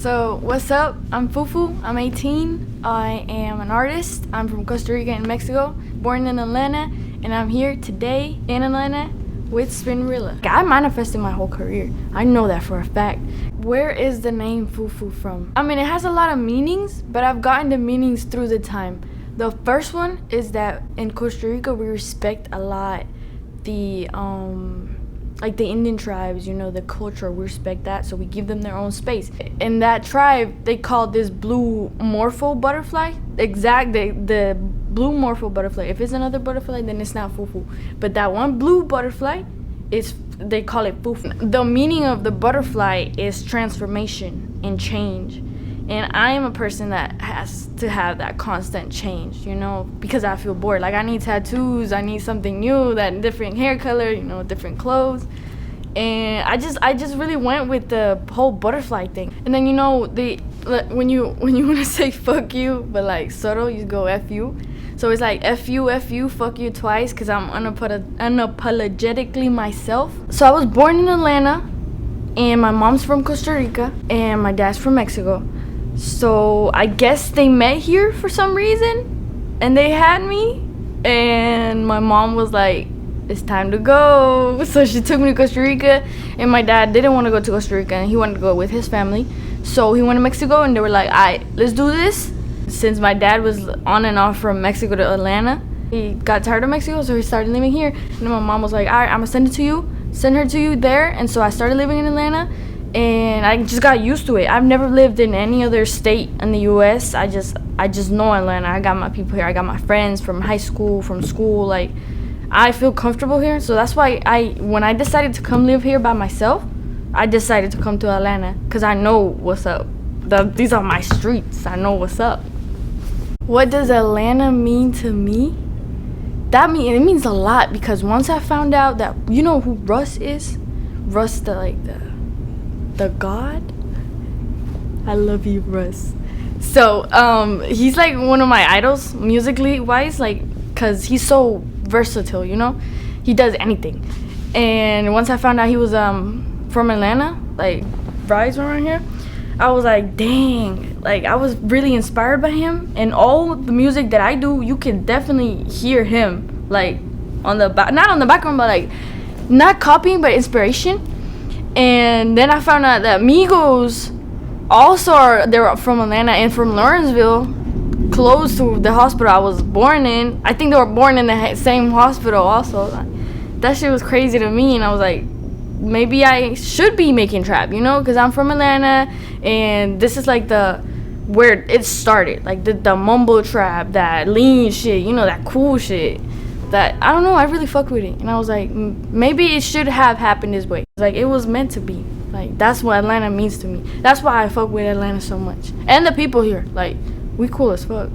So, what's up? I'm FUFU. I'm 18. I am an artist. I'm from Costa Rica and Mexico, born in Atlanta, and I'm here today in Atlanta with Spinrilla. I manifested my whole career. I know that for a fact. Where is the name FUFU from? I mean, it has a lot of meanings, but I've gotten the meanings through the time. The first one is that in Costa Rica, we respect a lot the like the Indian tribes, the culture, we respect that, so we give them their own space. In that tribe, they call this blue morpho butterfly, the blue morpho butterfly. If it's another butterfly, then it's not fufu. But that one blue butterfly, they call it fufu. The meaning of the butterfly is transformation and change. And I am a person that has to have that constant change, because I feel bored. Like, I need tattoos, I need something new, that different hair color, different clothes. And I just really went with the whole butterfly thing. And then, when you want to say fuck you, but like subtle, you go FU. So it's like FU, fuck you twice, because I'm unapologetically myself. So I was born in Atlanta, and my mom's from Costa Rica, and my dad's from Mexico. So I guess they met here for some reason, and they had me, and my mom was like, it's time to go. So she took me to Costa Rica, and my dad didn't want to go to Costa Rica, and he wanted to go with his family. So he went to Mexico, and they were like, all right, let's do this. Since my dad was on and off from Mexico to Atlanta, he got tired of Mexico, so he started living here. And then my mom was like, all right, I'm gonna send her to you there. And so I started living in Atlanta, and I just got used to it. I've never lived in any other state in the U.S. I just know Atlanta. I got my people here. I got my friends from high school, from school. Like, I feel comfortable here. So that's why when I decided to come live here by myself, I decided to come to Atlanta, because I know what's up. These are my streets. I know what's up. What does Atlanta mean to me? It means a lot, because once I found out that, who Russ is? Russ, the god. I love you, Russ. So he's like one of my idols musically wise, like, because he's so versatile, he does anything. And once I found out he was from Atlanta, like Rise around here, I was like, dang, like I was really inspired by him. And all the music that I do, you can definitely hear him, like on the not on the background, but like not copying, but inspiration. And then I found out that Migos also they're from Atlanta and from Lawrenville, close to the hospital I was born in. I think they were born in the same hospital also. That shit was crazy to me, and I was like, maybe I should be making trap, because I'm from Atlanta, and this is like where it started, like the mumble trap, that lean shit, that cool shit. That, I don't know, I really fuck with it. And I was like, maybe it should have happened this way. Like, it was meant to be. Like, that's what Atlanta means to me. That's why I fuck with Atlanta so much. And the people here, like, we cool as fuck,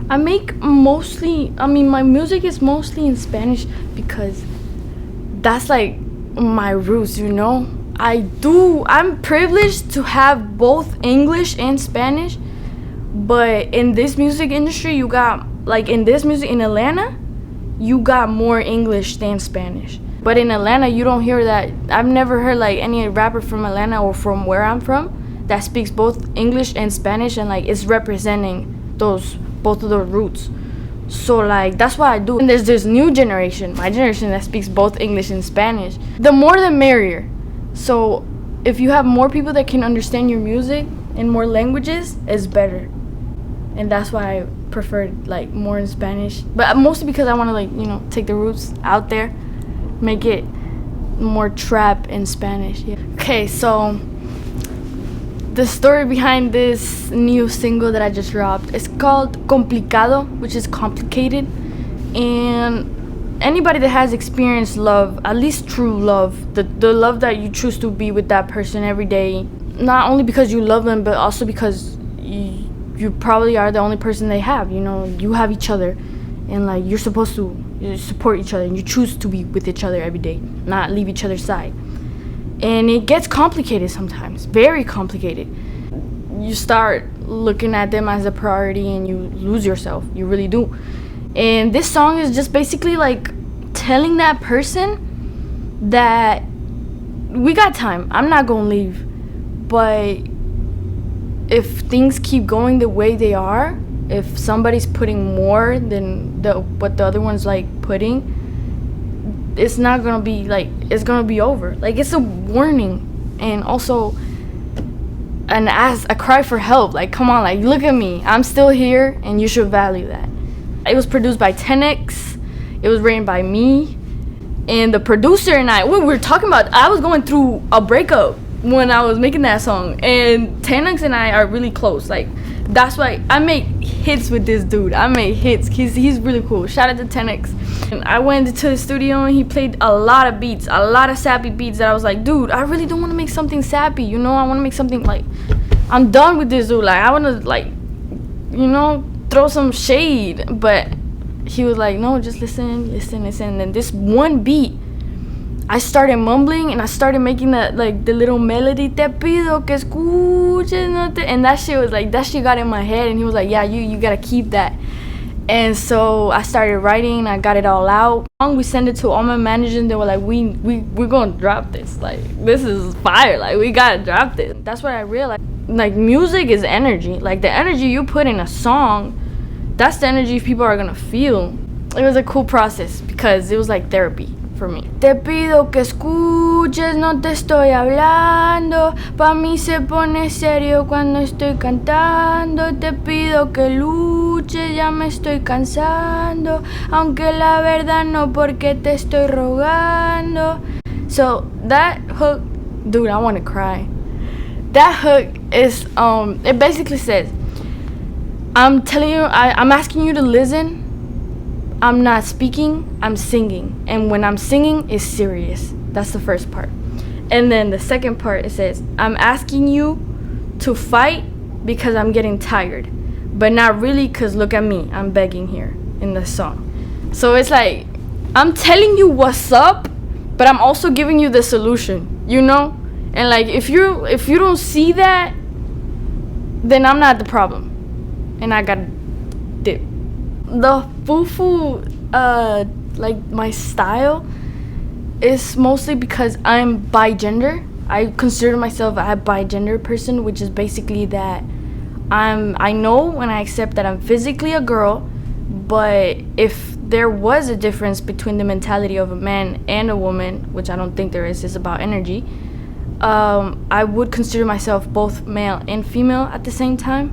I make my music is mostly in Spanish, because that's like my roots, I'm privileged to have both English and Spanish. But in this music industry, you got, like, in Atlanta, you got more English than Spanish. But in Atlanta, you don't hear that. I've never heard like any rapper from Atlanta or from where I'm from that speaks both English and Spanish, and like is representing both of those roots. So like that's what I do. And there's this new generation, my generation, that speaks both English and Spanish. The more the merrier. So if you have more people that can understand your music in more languages, it's better. And that's why I prefer like more in Spanish, but mostly because I want to take the roots out there, make it more trap in Spanish. Yeah. Okay, so the story behind this new single that I just dropped is called Complicado, which is complicated. And anybody that has experienced love, at least true love, the love that you choose to be with that person every day, not only because you love them, but also because you probably are the only person they have. You have each other, and like you're supposed to support each other, and you choose to be with each other every day, not leave each other's side. And it gets complicated sometimes, very complicated. You start looking at them as a priority, and you lose yourself. You really do. And this song is just basically like telling that person that we got time. I'm not gonna leave, but if things keep going the way they are, if somebody's putting more than what the other one's like putting, it's not gonna be like, it's gonna be over. Like, it's a warning, and also a cry for help. Like, come on, like, look at me, I'm still here, and you should value that. It was produced by 10X. It was written by me, and the producer and I, we were talking about, I was going through a breakup when I was making that song, and 10X and I are really close. Like, that's why I make hits with this dude. I make hits. He's really cool. Shout out to 10X. And I went into the studio and he played a lot of beats, a lot of sappy beats that I was like, dude, I really don't want to make something sappy, you know? I want to make something like, I'm done with this dude. Like, I want to, like, you know, throw some shade. But he was like, no, just listen. And then this one beat, I started mumbling and I started making the little melody, te pido que escuches, no te, and that shit was like, that shit got in my head, and he was like, yeah, you gotta keep that. And so I started writing, I got it all out. We sent it to all my managers, and they were like, we're gonna drop this. Like, this is fire, like, we gotta drop this. That's what I realized. Like, music is energy. Like, the energy you put in a song, that's the energy people are gonna feel. It was a cool process because it was like therapy for me. Te pido que escuches, no te estoy hablando. Pa' mí se pone serio cuando estoy cantando. Te pido que luches, ya me estoy cansando. Aunque la verdad no, porque te estoy rogando. So that hook, dude, I want to cry. That hook is, it basically says, I'm telling you, I'm asking you to listen. I'm not speaking, I'm singing. And when I'm singing, it's serious. That's the first part. And then the second part, it says, I'm asking you to fight because I'm getting tired. But not really, because look at me, I'm begging here in the song. So it's like, I'm telling you what's up, but I'm also giving you the solution, you know? And like, if you don't see that, then I'm not the problem. And I gotta dip. The FUFU, like, my style is mostly because I'm bigender. I consider myself a bigender person, which is basically that I know and I accept that I'm physically a girl, but if there was a difference between the mentality of a man and a woman, which I don't think there is, it's about energy, I would consider myself both male and female at the same time.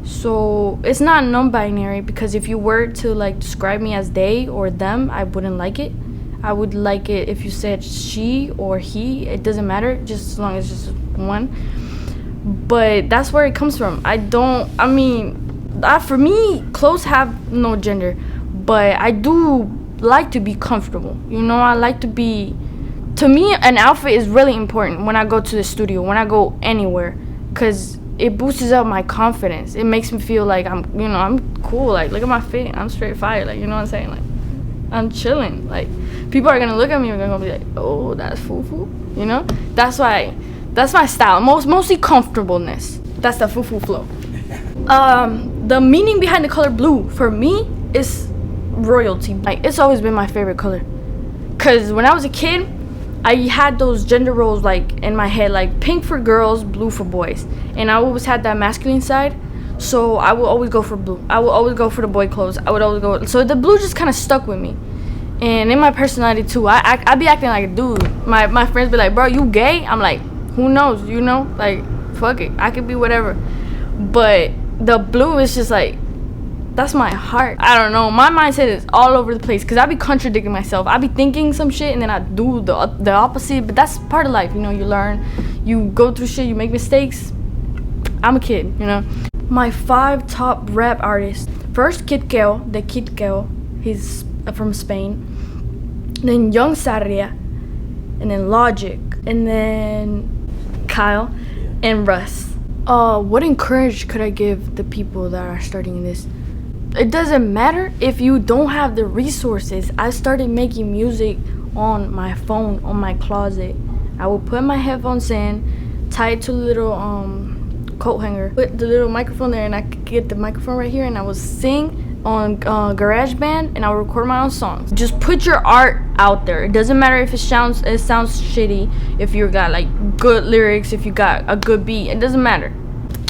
So it's not non-binary, because if you were to like describe me as they or them, I wouldn't like it. I would like it if you said she or he. It doesn't matter, just as long as it's just one. But that's where it comes from. For me, clothes have no gender, but I do like to be comfortable. You know, I like to be, to me, an outfit is really important when I go to the studio, when I go anywhere, because it boosts up my confidence. It makes me feel like I'm cool. Like, look at my fit, I'm straight fire. Like, you know what I'm saying? Like, I'm chilling. Like, people are gonna look at me and they're gonna be like, oh, that's FUFU. You know? That's why, that's my style. Mostly comfortableness. That's the FUFU flow. The meaning behind the color blue for me is royalty. Like, it's always been my favorite color. Cause when I was a kid, I had those gender roles like in my head, like pink for girls, blue for boys, and I always had that masculine side, so I would always go for blue. I would always go for the boy clothes. I would always go, so the blue just kind of stuck with me, and in my personality too. I be acting like a dude. My friends be like, bro, you gay? I'm like, who knows? You know, like, fuck it, I could be whatever. But the blue is just like, that's my heart. I don't know. My mindset is all over the place because I be contradicting myself. I be thinking some shit and then I do the opposite. But that's part of life, you know. You learn, you go through shit, you make mistakes. I'm a kid, you know. My 5 top rap artists. First, Kid Keo, the Kid Keo. He's from Spain. Then Young Sarria, and then Logic, and then Kyle, and Russ. What encouragement could I give the people that are starting this? It doesn't matter if you don't have the resources. I started making music on my phone, on my closet. I would put my headphones in, tie it to a little coat hanger, put the little microphone there, and I could get the microphone right here, and I would sing on GarageBand, and I would record my own songs. Just put your art out there. It doesn't matter if it sounds shitty, if you got like good lyrics, if you got a good beat. It doesn't matter.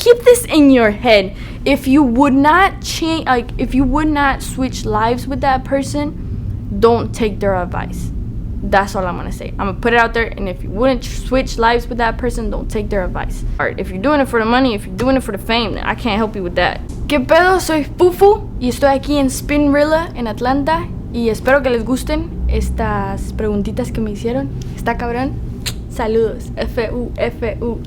keep this in your head. If you would not change, like if you would not switch lives with that person, don't take their advice. That's all I'm gonna say. I'm gonna put it out there, and if you wouldn't switch lives with that person, don't take their advice. Alright, if you're doing it for the money, if you're doing it for the fame, then I can't help you with that. ¿Qué pedo? Soy FUFU y estoy aquí en Spinrilla, en Atlanta, y espero que les gusten estas preguntitas que me hicieron. Está cabrón. Saludos. FUFU.